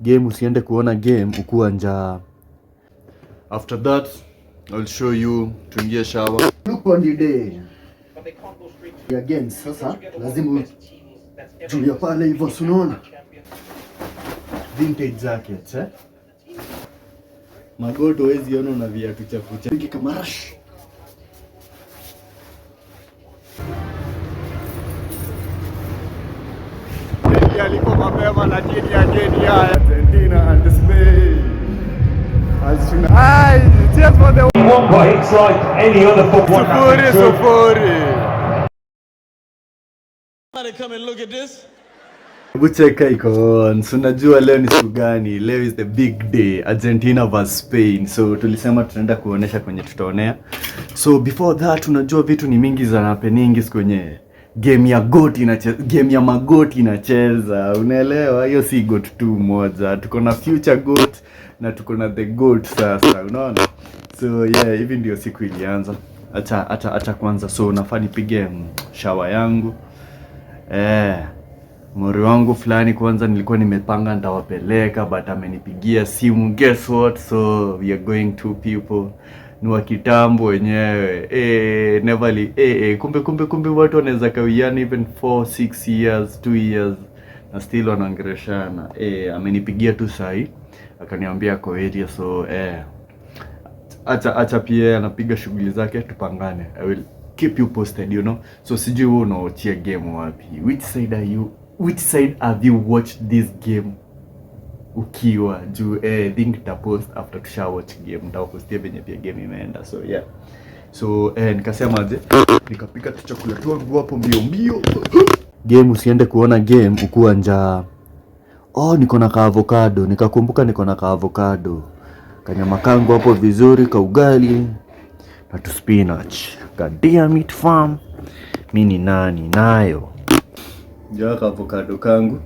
game, usiende kuona game ukuwa njaa. After that I'll show you tuingie shower. Look on the day again. Sasa lazima juu ya pale hivyo, unaona vintage jackets Magoto wezi ona na viatu chafu chafu kama rush. Aliko mapema na jini ya Kenya, Argentina and Spain. Cheers for the one by it's like any other football. Sufuri. Come and look at this. Bucheka iko on. So unajua leo ni siku gani? Leo is the big day, Argentina vs Spain. So tulisema tunaenda kuonesha kwenye tutaonea. So before that unajua vitu ni mingi za happening kwenye game ya GOAT inacheza, game ya magoti inacheza. Unaelewa? Hiyo si GOAT tu moja. Tuko na future GOAT na tuko na the GOAT sasa. Unaona? So yeah, hivi ndio siku ilianza. Acha kwanza. So nafaa nipige shower yangu. Mori wangu fulani kwanza nilikuwa nimepanga nitawapeleka, but amenipigia simu. Guess what? So we are going two people. Ni wa kitambo wenyewe. Neverly kumbe watu wanaweza kawiana even 4 6 years 2 years na still wanaongeleshana. Amenipigia tu sahi akaniambia kwa area. So acha pia anapiga shughuli zake, tupangane. I will keep you posted, you know. So sijui wewe unaochia game wapi? Which side have you watched this game ukiwa juu? Think nita post after tusha watch game, nitapostia venye pia game imeenda. So yeah, so nikasema aje, nikapika tu chakula tu hapo mbio game, usiende kuona game ukuwa njaa. Niko na avocado, nikakumbuka niko na avocado, kanyama kangu hapo vizuri, ka ugali na tu spinach. God damn it fam, mimi ni nani nayo jaka avocado kangu.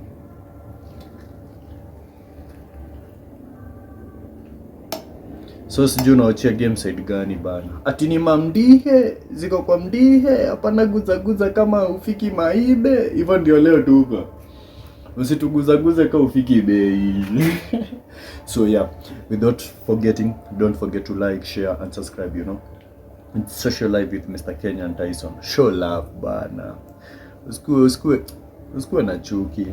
So sijui unaochia game side gani bana? Ati ni mamdihe ziko kwa mdihe, hapana guza kama ufiki maibe. Hivyo ndio leo tuko, usituguza kama ufiki bei. So yeah, without forgetting, don't forget to like, share and subscribe, you know. It's Social Life with Mr. Kenyan Tyson. Show love bana. Usikue na chuki.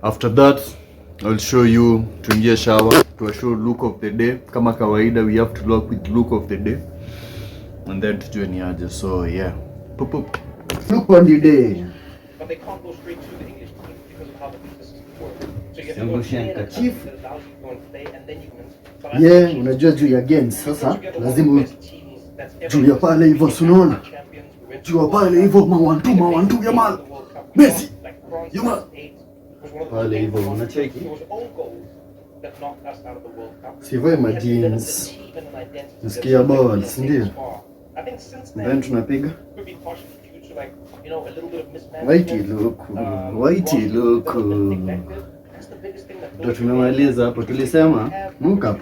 After that I'll show you tuingie shower, to show look of the day. Kama kawaida we have to look with look of the day and then tujue ni aje. So yeah, look on the day. But they can't go straight to the English team because of how the business is working. So you have to go to chief that allows you to go and play and then you can. Yeah, unajua juu ya games sasa lazima juu ya pale hivyo, unaona? Juu ya pale hivyo mawantu ya mal. Messi. Yuma. Pale hivyo unacheki. Sivyo ma jeans. Nasikia balls ndio. Then tunapiga. Whitey look. Ndio tunamaliza hapo. Tulisema nuka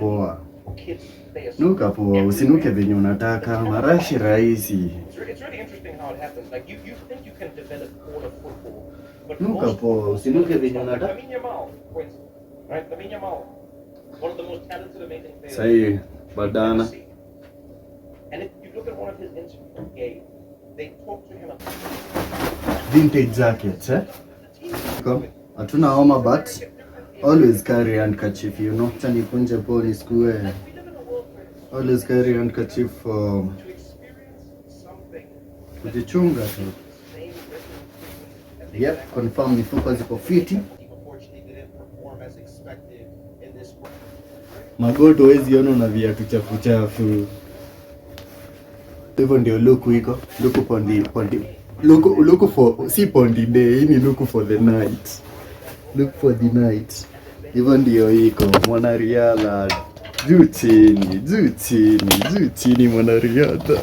poa, usinuke venye unataka, marashi rahisi. Nuka poa, usinuke venye unataka. Sahi badana. Vintage jackets, hatuna homa but always carry handkerchief, you know. Tani kunje poli skue. Always carry handkerchief for kujichunga tu. Yep, confirm mifupa ziko fiti. Magoto wezi ono na viatu chafu. Hivyo ndio look iko. Look pondi. Look for si pondi day, ni look for the night. Look for the night. Hivyo ndio iko mwanariadha. Juu chini mwanariadha.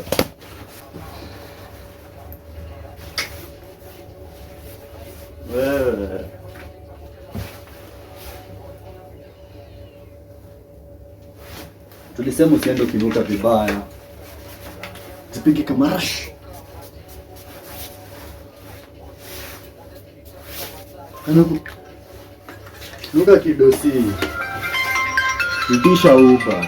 Tulisema usiende ukinuka vibaya. Zipige kama rush. Nuka kidosi. Itisha upa.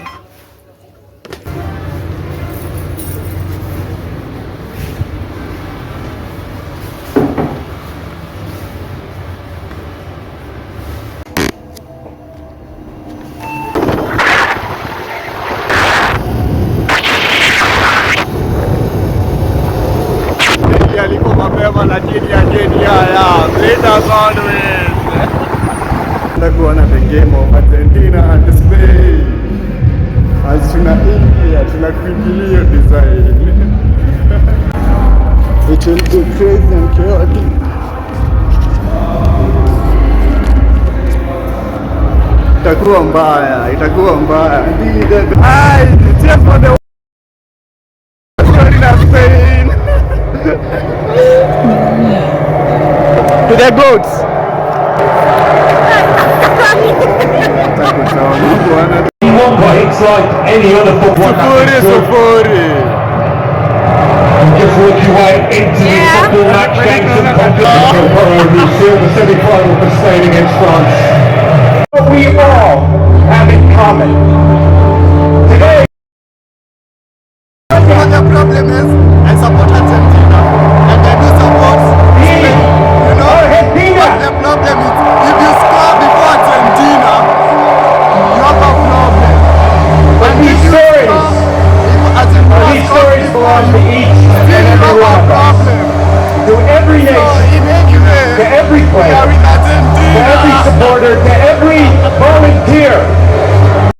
Aliko mapema lakini ageni haya Brenda Godwin nakuona the game of Argentina and Spain as tunaingia tunakuingilia design it will be crazy and chaotic. Itakuwa mbaya cheers for the Spain. To the goats. It's like any other football match. Just work your way into the football match. Games and competition. We seal the semi-final for Spain against France. What we all have in common today. What the problem is, I support Argentina and I do support Spain. You know, what the problem is, if you score before Argentina, you have a problem. But these stories belong to each and every one of us. To every nation, to every player, to every supporter, to every volunteer.